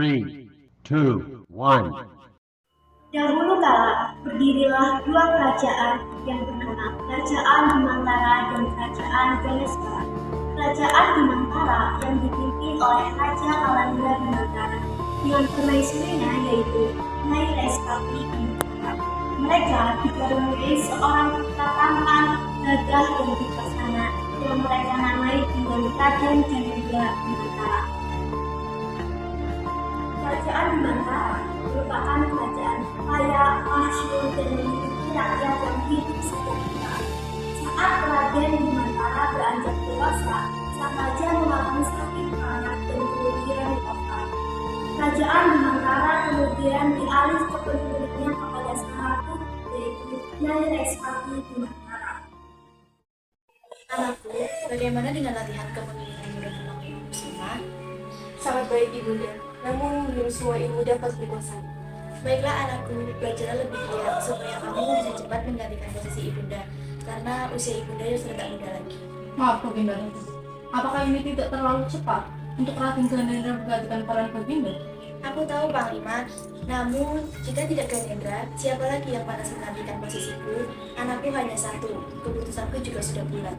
3, 2, 1. Dahulu kala, berdirilah dua kerajaan yang bernama Kerajaan Bimantara dan Kerajaan Ganeswara. Kerajaan Bimantara yang dipimpin oleh Raja Kalanda Bimantara dengan permaisurinya yaitu Nyai Respati Bimantara. Mereka dikaruniai seorang putra tampan, gagah dan bijaksana yang mereka namai dengan Raden Ganendra Bimantara. Kerajaan Bimantara merupakan kerajaan kaya, masyhur dan memiliki rakyat yang hidup sejahtera. Saat Raden Bimantara beranjak dewasa, sang raja mengalami sakit parah dan kemudian wafat. Kerajaan Bimantara kemudian dialih kepemimpinannya kepada sang ratu, yaitu Nyai Respati Bimantara. Anakku, bagaimana dengan latihan kepemimpinan muda Panglima Kusuma? Sangat baik ibunda, namun belum semua ilmu dapat dikuasai. Baiklah anakku, belajarlah lebih giat supaya kamu bisa cepat menggantikan posisi ibunda, karena usia ibunda sudah tak muda lagi. Maaf Baginda Ratu, apakah ini tidak terlalu cepat untuk Raden Ganendra menggantikan peran Baginda? Aku tahu Panglima, namun jika tidak Ganendra, siapa lagi yang pantas menggantikan posisiku? Anakku hanya satu, keputusanku juga sudah bulat.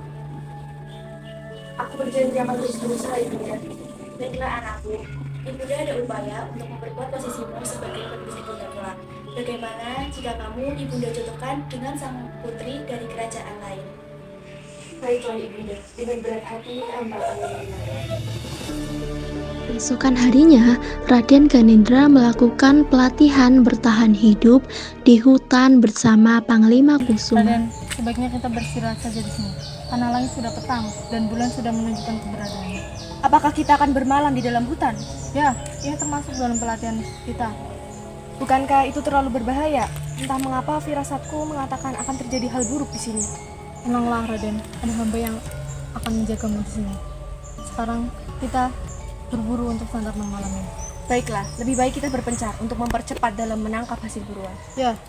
Aku berjanji akan terus berusaha ibunda. Baiklah anakku, ibunda ada upaya untuk memperkuat posisimu sebagai penerus ibunda kelak. Bagaimana jika kamu ibunda jodohkan dengan sang putri dari kerajaan lain? Baiklah ibunda, dengan berat hati hamba akan menerima. Keesokan harinya, Raden Ganendra melakukan pelatihan bertahan hidup di hutan bersama Panglima Kusuma. Raden, sebaiknya kita beristirahat saja di sini, karena langit sudah petang dan bulan sudah menunjukkan keberadaannya. Apakah kita akan bermalam di dalam hutan? Ya, ini termasuk dalam pelatihan kita. Bukankah itu terlalu berbahaya? Entah mengapa firasatku mengatakan akan terjadi hal buruk di sini. Tenanglah Raden, ada hamba yang akan menjagamu di sini. Sekarang kita berburu untuk santap malam ini. Baiklah, lebih baik kita berpencar untuk mempercepat dalam menangkap hasil buruan. Ya.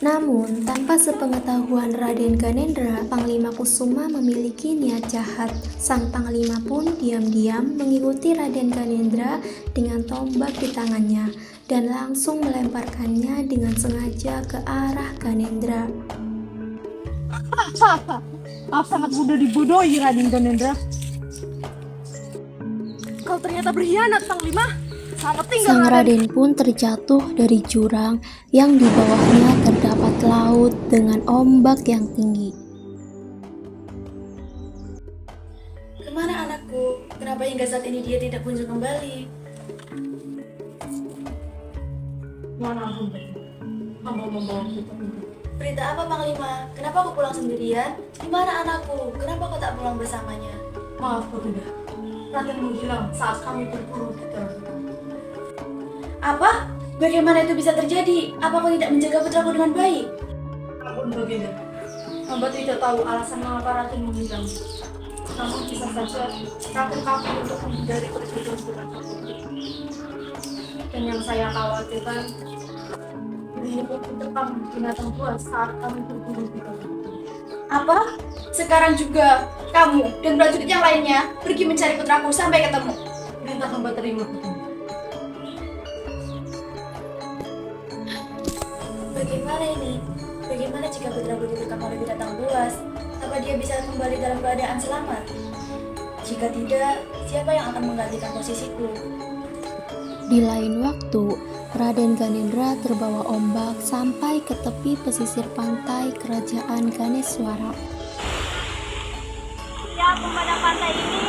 Namun, tanpa sepengetahuan Raden Ganendra, Panglima Kusuma memiliki niat jahat. Sang Panglima pun diam-diam mengikuti Raden Ganendra dengan tombak di tangannya dan langsung melemparkannya dengan sengaja ke arah Ganendra. Maaf, sangat mudah dibodohi Raden Ganendra. Kau ternyata berkhianat, Panglima. Selamat tinggal, Sang Raden pun terjatuh dari jurang yang di bawahnya terdapat laut dengan ombak yang tinggi. Kemana anakku? Kenapa hingga saat ini dia tidak kunjung kembali? Mana ampun, hamba membawa kita. Berita apa Panglima? Kenapa aku pulang sendirian? Di mana anakku? Kenapa kau tak pulang bersamanya? Maaf Baginda, Raden menghilang saat kami berburu di dalam. Apa? Bagaimana itu bisa terjadi? Apa kau tidak menjaga putraku dengan baik? Ampun Baginda, hamba tidak tahu alasan mengapa Raden menghilang. Namun bisa saja Raden takut untuk menghindari perjodohan dengan putri. Dan yang saya khawatirkan, ini pun tentang binatang buas saat kami berburu di dalam. Apa? Sekarang juga kamu dan prajurit yang lainnya pergi mencari putraku sampai ketemu. Perintah hamba terima Baginda. Bagaimana ini? Bagaimana jika putraku diterkam oleh binatang buas? Apa dia bisa kembali dalam keadaan selamat? Jika tidak, siapa yang akan menggantikan posisiku? Di lain waktu, Raden Ganendra terbawa ombak sampai ke tepi pesisir pantai kerajaan Ganeswara. Ya, pemandangan pantai ini,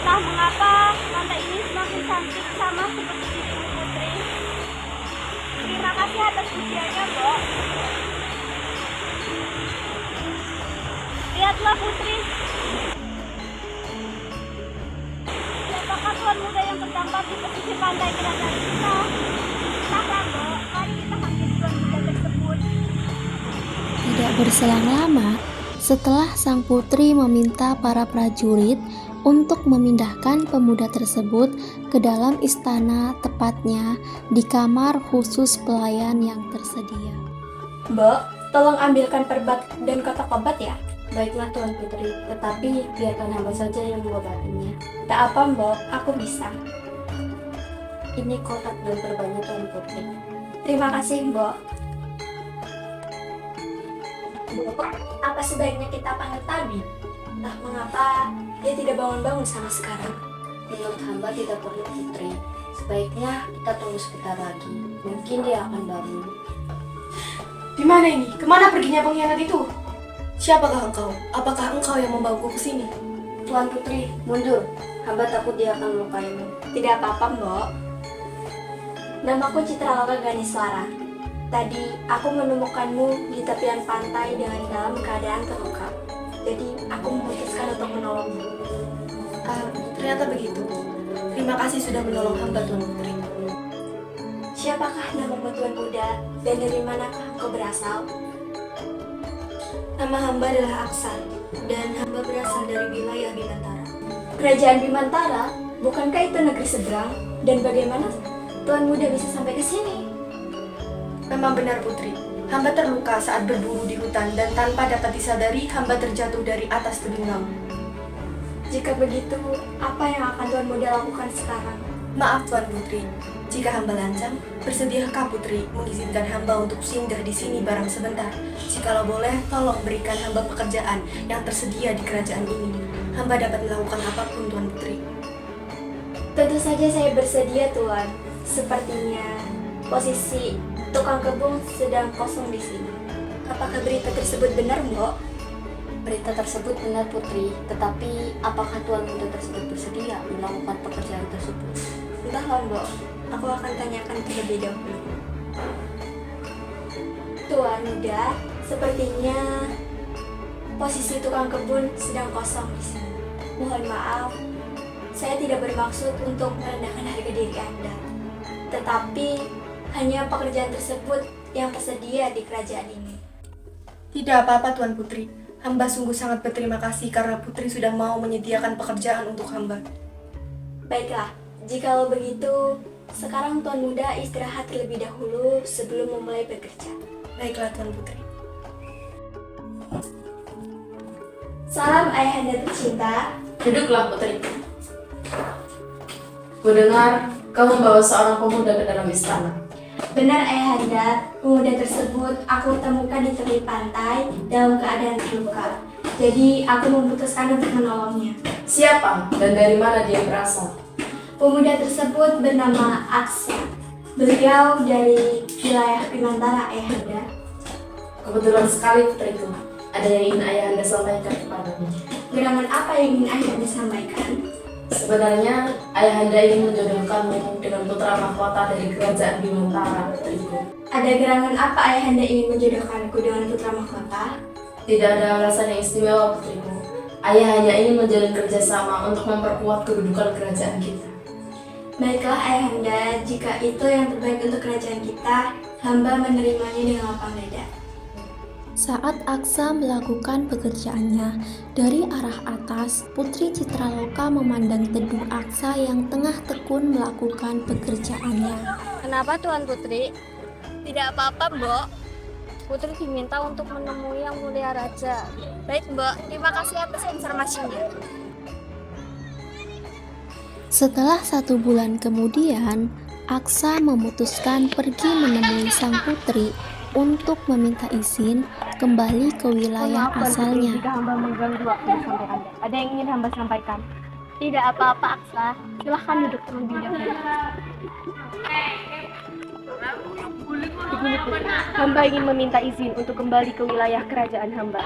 entah mengapa pantai ini semakin cantik sama seperti ibu putri. Terima kasih atas usianya, Mbok. Lihatlah putri. Siapakah tuan muda yang terdampar di pesisir pantai kerajaan kita? Entahlah, Mbok. Mari kita hampiri tuan muda tersebut. Tidak berselang lama, setelah sang putri meminta para prajurit untuk memindahkan pemuda tersebut ke dalam istana, tepatnya di kamar khusus pelayan yang tersedia. Mbak, tolong ambilkan perbat dan kotak obat ya. Baiklah Tuan Putri, tetapi biarkan hamba saja yang mengobatinya. Tak apa Mbak, aku bisa. Ini kotak dan perbannya Tuan Putri. Terima kasih, Mbok. Mbok, apa sebaiknya kita panggil Tabi? Entah mengapa dia tidak bangun-bangun sama sekarang. Menurut hamba tidak perlu Putri. Sebaiknya kita tunggu sebentar lagi. Mungkin dia akan bangun. Di mana ini? Kemana perginya pengkhianat itu? Siapakah engkau? Apakah engkau yang membawaku ke sini? Tuan Putri, mundur. Hamba takut dia akan melukaimu. Tidak apa-apa, Mbok. Namaku Citraloka Ganeswara. Tadi aku menemukanmu di tepian pantai dengan dalam keadaan terluka. Jadi aku memutuskan untuk menolongmu. Ternyata begitu. Terima kasih sudah menolong hamba, Tuan Putri. Siapakah namamu Tuan Muda dan dari manakah engkau berasal? Nama hamba adalah Aksa, dan hamba berasal dari wilayah Bimantara. Kerajaan Bimantara? Bukankah itu negeri seberang? Dan bagaimana Tuan Muda bisa sampai ke sini? Memang benar, Putri. Hamba terluka saat berburu di hutan dan tanpa dapat disadari hamba terjatuh dari atas tebing laut. Jika begitu, apa yang akan Tuan Muda lakukan sekarang? Maaf, Tuan Putri. Jika hamba lancang, bersediakah Putri mengizinkan hamba untuk singgah di sini barang sebentar? Jikalau boleh, tolong berikan hamba pekerjaan yang tersedia di kerajaan ini. Hamba dapat melakukan apapun, Tuan Putri. Tentu saja saya bersedia, Tuan. Sepertinya posisi tukang kebun sedang kosong di sini. Apakah berita tersebut benar, Mbok? Berita tersebut benar, Putri. Tetapi apakah Tuan Muda tersebut bersedia melakukan pekerjaan tersebut? Entahlah, Mbok. Aku akan tanyakan terlebih dahulu. Tuan Muda, sepertinya posisi tukang kebun sedang kosong di sini. Mohon maaf, saya tidak bermaksud untuk merendahkan harga diri Anda. Tetapi hanya pekerjaan tersebut yang tersedia di kerajaan ini. Tidak apa-apa, Tuan Putri. Hamba sungguh sangat berterima kasih karena Putri sudah mau menyediakan pekerjaan untuk hamba. Baiklah, jikalau begitu, sekarang Tuan Muda istirahat terlebih dahulu sebelum memulai bekerja. Baiklah, Tuan Putri. Salam ayahanda tercinta. Duduklah, Putri. Kudengar kau membawa seorang pemuda ke dalam istana. Benar ayahanda, pemuda tersebut aku temukan di tepi pantai dalam keadaan terluka. Jadi aku memutuskan untuk menolongnya. Siapa dan dari mana dia berasal? Pemuda tersebut bernama Aksa. Beliau dari wilayah Bimantara ayahanda. Kebetulan sekali, putriku. Ada yang ingin ayahanda sampaikan kepadamu. Gerangan apa yang ingin ayahanda sampaikan? Sebenarnya ayahanda ingin menjodohkanmu dengan putra mahkota dari kerajaan Bimantara, putriku. Ada gerangan apa ayahanda ingin menjodohkanku dengan putra mahkota? Tidak ada alasan yang istimewa, putriku. Ayah hanya ingin menjalin kerjasama untuk memperkuat kedudukan kerajaan kita. Baiklah ayahanda, jika itu yang terbaik untuk kerajaan kita, hamba menerimanya dengan lapang dada. Saat Aksa melakukan pekerjaannya, dari arah atas, Putri Citraloka memandang teduh Aksa yang tengah tekun melakukan pekerjaannya. Kenapa Tuan Putri? Tidak apa-apa, Mbok. Putri diminta untuk menemui Yang Mulia Raja. Baik, Mbok. Terima kasih atas informasinya. Setelah 1 bulan kemudian, Aksa memutuskan pergi menemui sang putri untuk meminta izin kembali ke wilayah asalnya. Jika hamba mengganggu waktu sampai Anda. Ada yang ingin hamba sampaikan? Tidak apa-apa, Aksa. Silahkan duduk terlebih dahulu. Begini, Putri. Hamba ingin meminta izin untuk kembali ke wilayah kerajaan hamba.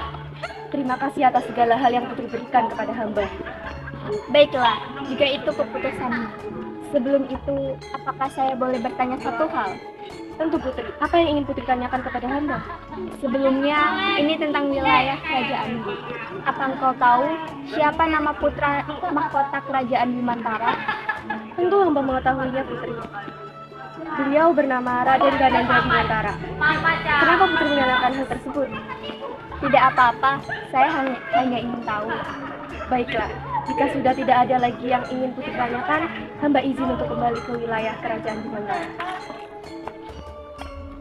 Terima kasih atas segala hal yang Putri berikan kepada hamba. Baiklah, jika itu keputusanmu. Sebelum itu, apakah saya boleh bertanya satu hal? Tentu, Putri. Apa yang ingin Putri tanyakan kepada hamba? Sebelumnya, ini tentang wilayah kerajaanmu. Apa engkau tahu siapa nama putra mahkota kerajaan Bimantara? Tentu hamba mengetahuinya, Putri. Beliau bernama Raden Ganendra Bimantara. Kenapa Putri menanyakan hal tersebut? Tidak apa-apa, saya hanya ingin tahu. Baiklah, jika sudah tidak ada lagi yang ingin Putri tanyakan, hamba izin untuk kembali ke wilayah kerajaan Bimantara.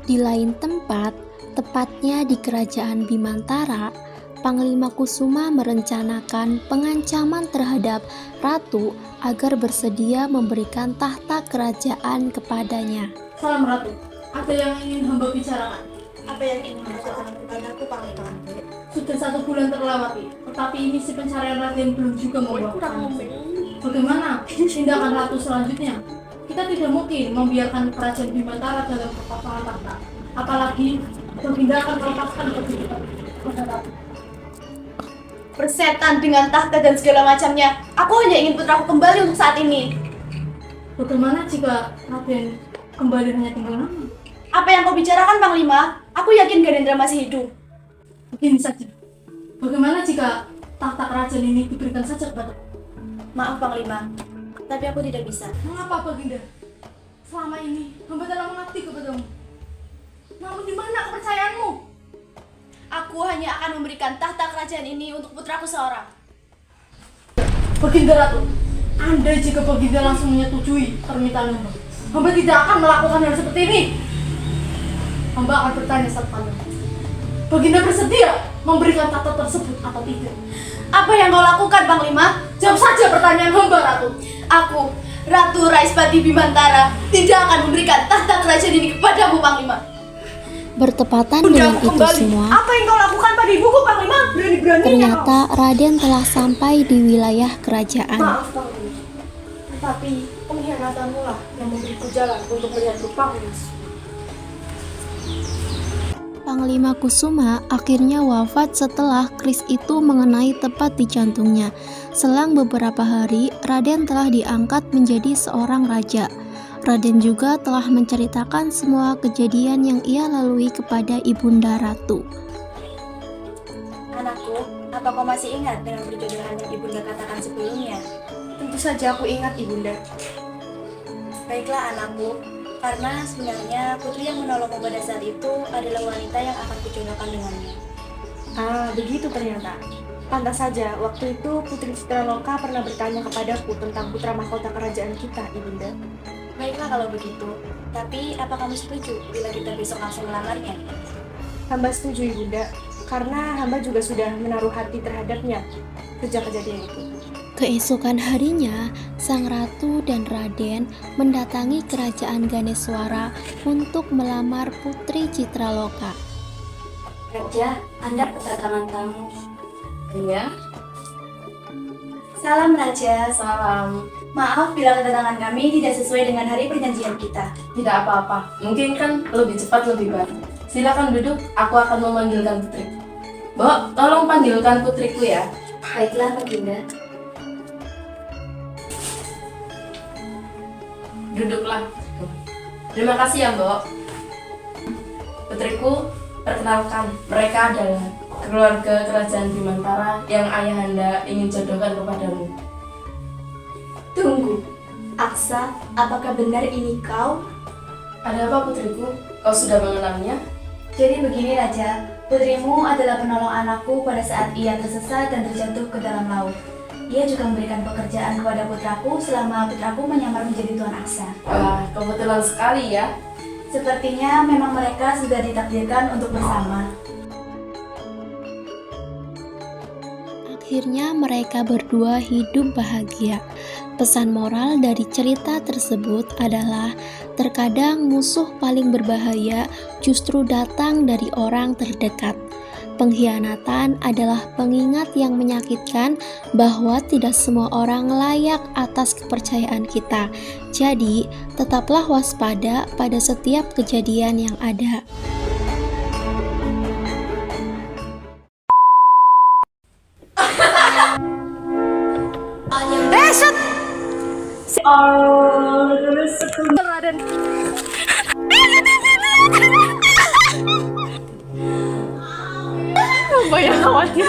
Di lain tempat, tepatnya di kerajaan Bimantara, Panglima Kusuma merencanakan pengancaman terhadap ratu agar bersedia memberikan tahta kerajaan kepadanya. Salam Ratu, ada yang ingin hamba bicarakan. Apa yang ingin dilakukan kepadaku, Panglima? Sudah 1 bulan terlewati, tetapi misi pencarian Raden belum juga membuahkan. Bagaimana tindakan Ratu selanjutnya? Kita tidak mungkin membiarkan kerajaan Bimantara dalam kekosongan tahta. Apalagi Baginda akan melepaskan kedudukan kepada Ratu. Persetan dengan tahta dan segala macamnya. Aku hanya ingin putraku kembali untuk saat ini. Bagaimana jika Raden kembali hanya tinggal nama? Apa yang kau bicarakan, Panglima? Aku yakin Ganendra masih hidup. Begini saja. Bagaimana jika tahta kerajaan ini diberikan saja kepada? Maaf, Panglima, tapi aku tidak bisa. Mengapa, Baginda? Selama ini hamba telah mengabdi kepadamu. Namun di mana kepercayaanmu? Aku hanya akan memberikan tahta kerajaan ini untuk putraku seorang. Baginda Ratu, andai jika Baginda langsung menyetujui permintaan hamba, hamba tidak akan melakukan hal seperti ini. Hamba akan bertanya satu kali. Baginda bersedia memberikan tahta tersebut atau tidak? Apa yang kau lakukan, Panglima? Jawab saja pertanyaan hamba, Ratu. Aku, Ratu Raispati Bimantara, tidak akan memberikan tahta kerajaan ini kepadamu, Panglima. Bertepatan dengan itu semua, Apa yang kau lakukan pada ibuku, Panglima? Berani-beraninya ternyata Raden telah sampai di wilayah kerajaan. Maaf, Panglima, tetapi pengkhianatanmu lah yang memberiku jalan untuk melihat rupanya. Panglima Kusuma akhirnya wafat setelah keris itu mengenai tepat di jantungnya. Selang beberapa hari, Raden telah diangkat menjadi seorang raja. Raden juga telah menceritakan semua kejadian yang ia lalui kepada Ibunda Ratu. Anakku, apa kau masih ingat dengan perjodohan yang Ibunda katakan sebelumnya? Tentu saja aku ingat, Ibunda. Baiklah, anakku, karena sebenarnya putri yang menolongmu pada saat itu adalah wanita yang akan kujodohkan dengannya. Ah, begitu ternyata. Pantas saja, waktu itu Putri Citraloka pernah bertanya kepadaku tentang putra mahkota kerajaan kita, Ibunda. Baiklah kalau begitu. Tapi, apa kamu setuju bila kita besok langsung melamarnya? Hamba setuju, Ibunda. Karena hamba juga sudah menaruh hati terhadapnya sejak kejadian itu. Keesokan harinya, sang ratu dan Raden mendatangi kerajaan Ganeswara untuk melamar Putri Citraloka. Raja, Anda kedatangan tamu. Iya. Salam Raja. Salam. Maaf bila kedatangan kami tidak sesuai dengan hari perjanjian kita. Tidak apa-apa, mungkin kan lebih cepat lebih baik. Silakan duduk, aku akan memanggilkan putri. Mbok, tolong panggilkan putriku ya. Baiklah, Baginda. Duduklah. Terima kasih ya, Mbok. Putriku, perkenalkan, mereka adalah keluarga kerajaan Bimantara yang ayahanda ingin jodohkan kepadamu. Tunggu, Aksa, apakah benar ini kau? Ada apa putriku? Kau sudah mengenalnya? Jadi begini Raja, putrimu adalah penolong anakku pada saat ia tersesat dan terjatuh ke dalam laut. Ia juga memberikan pekerjaan kepada putraku selama putraku menyamar menjadi Tuan Aksa. Wah, kebetulan sekali ya. Sepertinya memang mereka sudah ditakdirkan untuk bersama. Akhirnya mereka berdua hidup bahagia. Pesan moral dari cerita tersebut adalah terkadang musuh paling berbahaya justru datang dari orang terdekat. Pengkhianatan adalah pengingat yang menyakitkan bahwa tidak semua orang layak atas kepercayaan kita. Jadi, tetaplah waspada pada setiap kejadian yang ada. Banyak khawatir.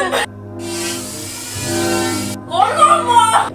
Ngomong.